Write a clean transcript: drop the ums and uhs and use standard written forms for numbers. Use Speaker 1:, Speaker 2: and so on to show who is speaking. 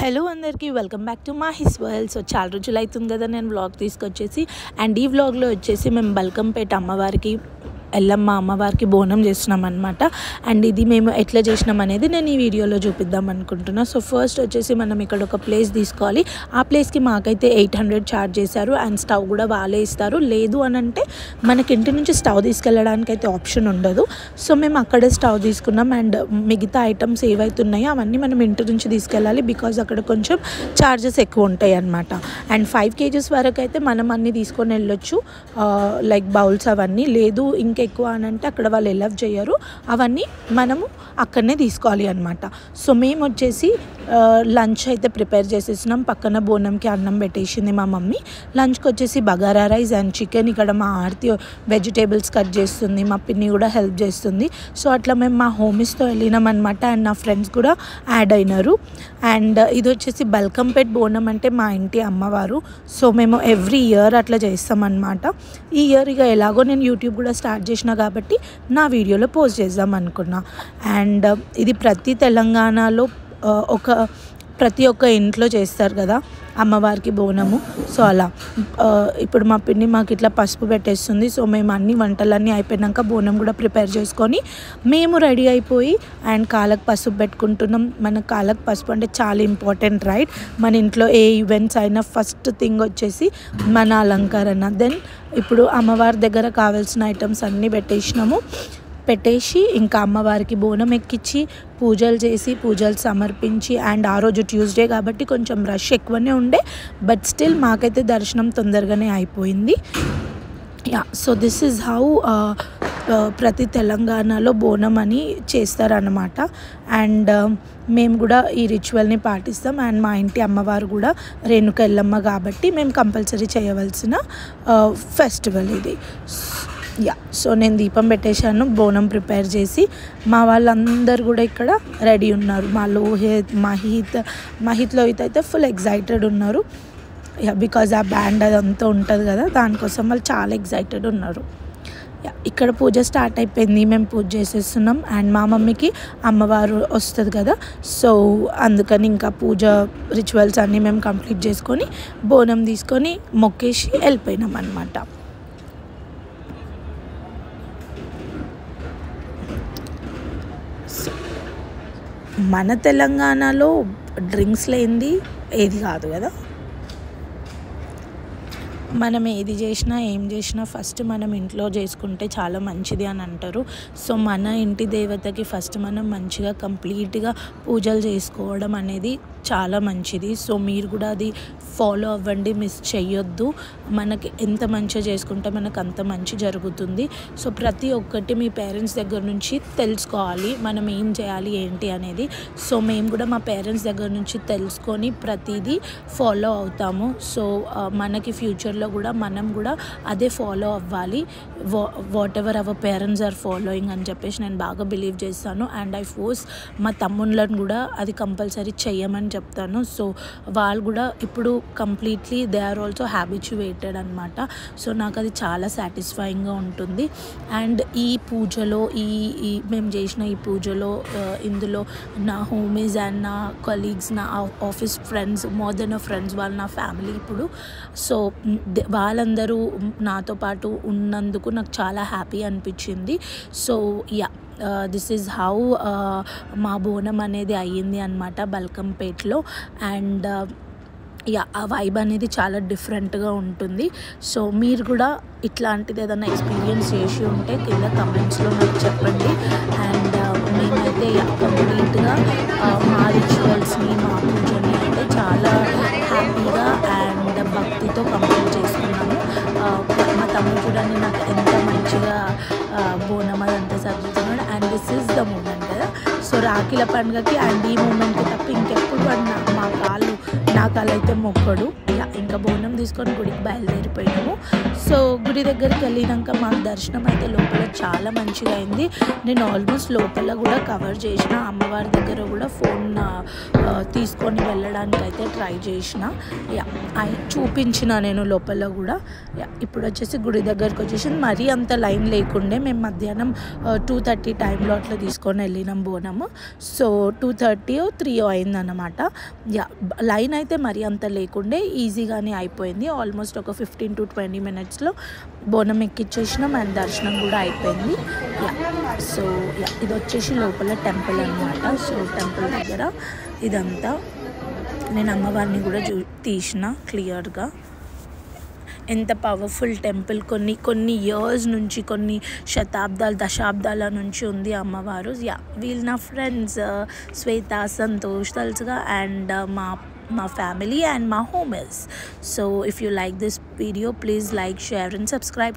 Speaker 1: Hello అందరికీ welcome back to Mahi's world. So చాలా రోజులు అవుతుంది కదా నేను వ్లాగ్ తీసుకొచ్చేసి, అండ్ ఈ వ్లాగ్లో వచ్చేసి మేము బల్కంపేట అమ్మవారికి ఎల్లమ్మ అమ్మవారికి బోనం చేస్తున్నాం అనమాట. అండ్ ఇది మేము ఎట్లా చేసినాం అనేది నేను ఈ వీడియోలో చూపిద్దాం అనుకుంటున్నా. సో ఫస్ట్ వచ్చేసి మనం ఇక్కడ ఒక ప్లేస్ తీసుకోవాలి. ఆ ప్లేస్కి మాకైతే 800 ఛార్జ్ చేశారు. అండ్ స్టవ్ కూడా వాళ్ళే ఇస్తారు. లేదు అని అంటే మనకి ఇంటి నుంచి స్టవ్ తీసుకెళ్ళడానికి అయితే ఆప్షన్ ఉండదు. సో మేము అక్కడే స్టవ్ తీసుకున్నాం. అండ్ మిగతా ఐటమ్స్ ఏవైతున్నాయో అవన్నీ మనం ఇంటి నుంచి తీసుకెళ్ళాలి, బికాజ్ అక్కడ కొంచెం ఛార్జెస్ ఎక్కువ ఉంటాయి అన్నమాట. అండ్ 5 kgs వరకు అయితే మనం అన్నీ తీసుకొని వెళ్ళొచ్చు, లైక్ బౌల్స్ అవన్నీ. లేదు ఇంకా ఎక్కువ అని అంటే అక్కడ వాళ్ళు ఎలవ్ చేయరు, అవన్నీ మనము అక్కడనే తీసుకోవాలి అనమాట. సో మేము వచ్చేసి లంచ్ అయితే ప్రిపేర్ చేసేసినాం. పక్కన బోనంకి అన్నం పెట్టేసింది మా మమ్మీ. లంచ్కి వచ్చేసి బగారా రైస్ అండ్ చికెన్. ఇక్కడ మా ఆర్తి వెజిటేబుల్స్ కట్ చేస్తుంది, మా పిన్ని కూడా హెల్ప్ చేస్తుంది. సో అట్లా మేము మా హోమీస్తో వెళ్ళినాం అనమాట. అండ్ నా ఫ్రెండ్స్ కూడా యాడ్ అయినారు. అండ్ ఇది వచ్చేసి బల్కంపేట్ బోనం అంటే మా ఇంటి అమ్మవారు. సో మేము ఎవ్రీ ఇయర్ అట్లా చేస్తామన్నమాట. ఈ ఇయర్ ఇక ఎలాగో నేను యూట్యూబ్ కూడా స్టార్ట్ చేసిన కాబట్టి నా వీడియోలో పోస్ట్ చేద్దాం అనుకున్నా. అండ్ ఇది ప్రతి తెలంగాణలో ప్రతి ఒక్క ఇంట్లో చేస్తారు కదా అమ్మవారికి బోనము. సో అలా ఇప్పుడు మా పిన్ని మాకు ఇట్లా పసుపు పెట్టేస్తుంది. సో మేము అన్ని వంటలన్నీ అయిపోయినాక బోనం కూడా ప్రిపేర్ చేసుకొని మేము రెడీ అయిపోయి అండ్ కాళ్ళకు పసుపు పెట్టుకుంటున్నాం. మన కాళ్ళకు పసుపు అంటే చాలా ఇంపార్టెంట్, రైట్? మన ఇంట్లో ఏ ఈవెంట్స్ అయినా ఫస్ట్ థింగ్ వచ్చేసి మన అలంకరణ. దెన్ ఇప్పుడు అమ్మవారి దగ్గర కావాల్సిన ఐటమ్స్ అన్నీ పెట్టేసి ఇంకా అమ్మవారికి బోనం ఎక్కించి పూజలు చేసి పూజలు సమర్పించి, అండ్ ఆ రోజు ట్యూస్డే కాబట్టి కొంచెం రష్ ఎక్కువనే ఉండే, బట్ స్టిల్ మాకైతే దర్శనం తొందరగానే అయిపోయింది. Yeah, so this is how ప్రతి తెలంగాణలో బోనం అని చేస్తారన్నమాట. అండ్ మేము కూడా ఈ రిచువల్ని పాటిస్తాం. అండ్ మా ఇంటి అమ్మవారు కూడా రేణుక ఎల్లమ్మ కాబట్టి మేము కంపల్సరీ చేయవలసిన ఫెస్టివల్ ఇది. యా, సో నేను దీపం పెట్టేశాను, బోనం ప్రిపేర్ చేసి. మా వాళ్ళందరూ కూడా ఇక్కడ రెడీ ఉన్నారు. మా లోహిత్, మహిత్ లోహిత్ అయితే ఫుల్ ఎగ్జైటెడ్ ఉన్నారు. యా, బికాజ్ ఆ బ్యాండ్ అదంతా ఉంటుంది కదా, దానికోసం వాళ్ళు చాలా ఎగ్జైటెడ్ ఉన్నారు. ఇక్కడ పూజ స్టార్ట్ అయిపోయింది, మేము పూజ చేసేస్తున్నాం. అండ్ మా మమ్మీకి అమ్మవారు వస్తుంది కదా, సో అందుకని ఇంకా పూజ రిచువల్స్ అన్నీ మేము కంప్లీట్ చేసుకొని బోనం తీసుకొని మొక్కేసి వెళ్ళిపోయినాం అన్నమాట. మన తెలంగాణలో డ్రింక్స్ లేనిది ఏది కాదు కదా. మనం ఏది చేసినా ఏం చేసినా ఫస్ట్ మనం ఇంట్లో చేసుకుంటే చాలా మంచిది అని అంటారు. సో మన ఇంటి దేవతకి ఫస్ట్ మనం మంచిగా కంప్లీట్గా పూజలు చేసుకోవడం అనేది చాలా మంచిది. సో మీరు కూడా అది ఫాలో అవ్వండి, మిస్ చెయ్యొద్దు. మనకి ఎంత మంచిగా చేసుకుంటే మనకు అంత మంచి జరుగుతుంది. సో ప్రతి ఒక్కటి మీ పేరెంట్స్ దగ్గర నుంచి తెలుసుకోవాలి, మనం ఏం చేయాలి ఏంటి అనేది. సో మేము కూడా మా పేరెంట్స్ దగ్గర నుంచి తెలుసుకొని ప్రతిదీ ఫాలో అవుతాము. సో మనకి ఫ్యూచర్లో కూడా మనం కూడా అదే ఫాలో అవ్వాలి, whatever our parents are following అని చెప్పేసి నేను బాగా బిలీవ్ చేస్తాను. అండ్ ఐ ఫోర్స్ మా తమ్ముళ్ళని కూడా అది కంపల్సరీ చెయ్యమని చెప్తాను. సో వాళ్ళు కూడా ఇప్పుడు completely they are also habituated అనమాట. సో నాకు అది చాలా సాటిస్ఫైయింగ్గా ఉంటుంది. అండ్ ఈ పూజలో మేము చేసిన ఈ పూజలో ఇందులో నా హోమీస్ అండ్ నా కొలీగ్స్, నా office friends, more than friends, వాళ్ళు నా ఫ్యామిలీ ఇప్పుడు. సో వాళ్ళందరూ నాతో పాటు ఉన్నందుకు నాకు చాలా హ్యాపీ అనిపించింది. So yeah, this is how మా బోనం అనేది అయ్యింది అనమాట బల్కంపేట్లో. అండ్ యా, ఆ వైబ్ అనేది చాలా డిఫరెంట్గా ఉంటుంది. సో మీరు కూడా ఇట్లాంటిది ఏదైనా ఎక్స్పీరియన్స్ చేసి ఉంటే కింద కమెంట్స్లో నాకు చెప్పండి. అండ్ మేమైతే కంప్లీట్గా మా రిచువల్స్ని, మా పూజని అయితే చాలా హ్యాపీగా అండ్ భక్తితో కంప్లీట్ చేసుకున్నాము. మా తమ్ముడు చూడండి నాకు ఎంత మంచిగా బోనం అదంతా సర్దుతున్నాడు. And this is the moment కదా. సో రాఖీల పండుగకి అండ్ ఈ మూమెంట్కి తప్ప ఇంకెప్పుడు మా కాళ్ళు పినాకాలైతే మొక్కడు. ఇంకా బోనం తీసుకొని గుడికి బయలుదేరిపోయినాము. సో గుడి దగ్గరికి వెళ్ళినాక మాకు దర్శనం అయితే లోపల చాలా మంచిగా అయింది. నేను ఆల్మోస్ట్ లోపల కూడా కవర్ చేసిన, అమ్మవారి దగ్గర కూడా ఫోన్ తీసుకొని వెళ్ళడానికి అయితే ట్రై చేసిన. చూపించిన నేను లోపల కూడా. ఇప్పుడు వచ్చేసి గుడి దగ్గరకు వచ్చేసి మరీ అంత లైన్ లేకుండే. మేము మధ్యాహ్నం 2:30 టైంలో అట్లా తీసుకొని వెళ్ళినాం బోనము. సో 2:30 3 అయిందన్నమాట. లైన్ అయితే మరీ అంత లేకుండే, ఈజీగానే అయిపోయింది. ఆల్మోస్ట్ ఒక 15 to 20 మినిట్స్లో బోనం ఎక్కిచ్చేసినాం అండ్ దర్శనం కూడా అయిపోయింది. సో ఇది వచ్చేసి లోపల టెంపుల్ అనమాట. సో టెంపుల్ దగ్గర ఇదంతా నేను అమ్మవారిని కూడా తీసిన క్లియర్గా. ఎంత పవర్ఫుల్ టెంపుల్, కొన్ని ఇయర్స్ నుంచి, కొన్ని దశాబ్దాల నుంచి ఉంది అమ్మవారు. వీళ్ళు నా ఫ్రెండ్స్ శ్వేత, సంతోష్ తెలుసుగా, and my family and my homies. So if you like this video, please like, share and subscribe.